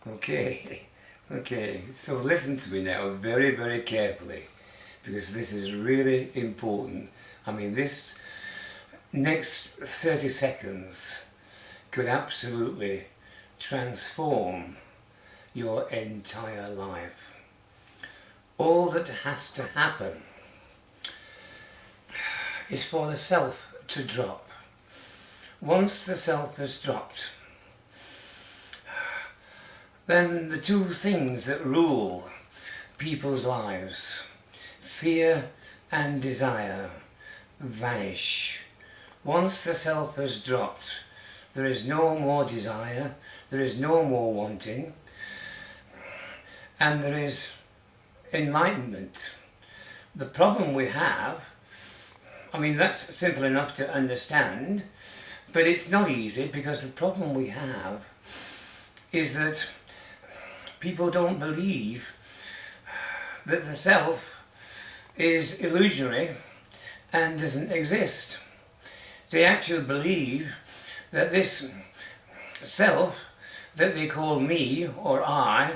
Okay, okay, so listen to me now very, very carefully because this is really important. I mean, this next 30 seconds could absolutely transform your entire life. All that has to happen is for the self to drop. Once the self has dropped, then the two things that rule people's lives, fear and desire, vanish. Once the self has dropped, there is no more desire, there is no more wanting, and there is enlightenment. The problem we have, I mean, that's simple enough to understand, but it's not easy because the problem we have is that people don't believe that the self is illusionary and doesn't exist. They actually believe that this self that they call me or I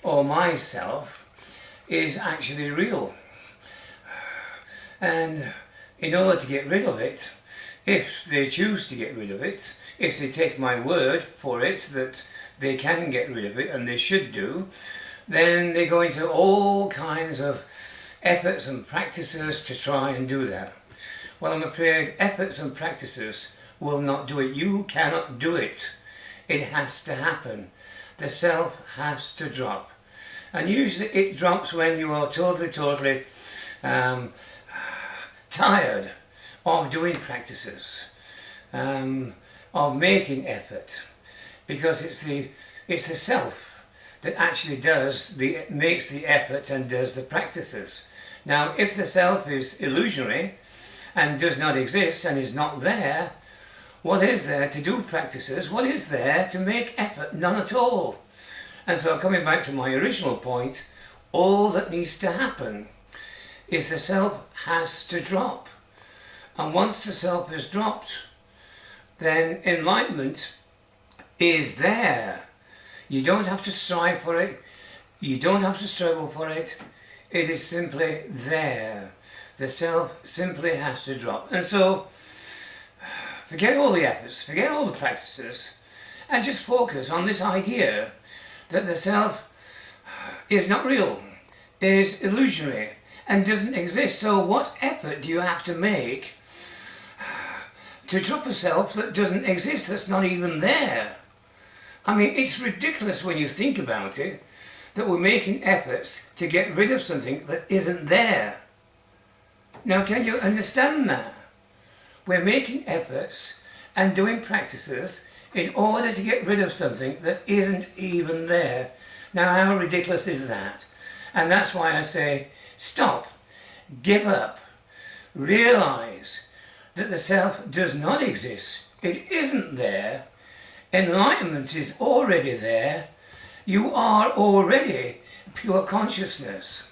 or myself is actually real. And in order to get rid of it, if they choose to get rid of it, if they take my word for it that they can get rid of it, and they should do, then they go into all kinds of efforts and practices to try and do that. Well, I'm afraid efforts and practices will not do it. You cannot do it. It has to happen. The self has to drop. And usually it drops when you are totally tired of doing practices, of making effort, because it's the self that actually makes the effort and does the practices. Now, if the self is illusionary and does not exist and is not there, what is there to do practices? What is there to make effort? None at all. And so, coming back to my original point, all that needs to happen is the self has to drop. And once the self has dropped, then enlightenment is there. You don't have to strive for it. You don't have to struggle for it. It is simply there. The self simply has to drop. And so, forget all the efforts, forget all the practices, and just focus on this idea that the self is not real, is illusionary, and doesn't exist. So what effort do you have to make to drop a self that doesn't exist, that's not even there? I mean, it's ridiculous when you think about it, that we're making efforts to get rid of something that isn't there. Now, can you understand that? We're making efforts and doing practices in order to get rid of something that isn't even there. Now, how ridiculous is that? And that's why I say, stop, give up, realize that the self does not exist. It isn't there. Enlightenment is already there. You are already pure consciousness.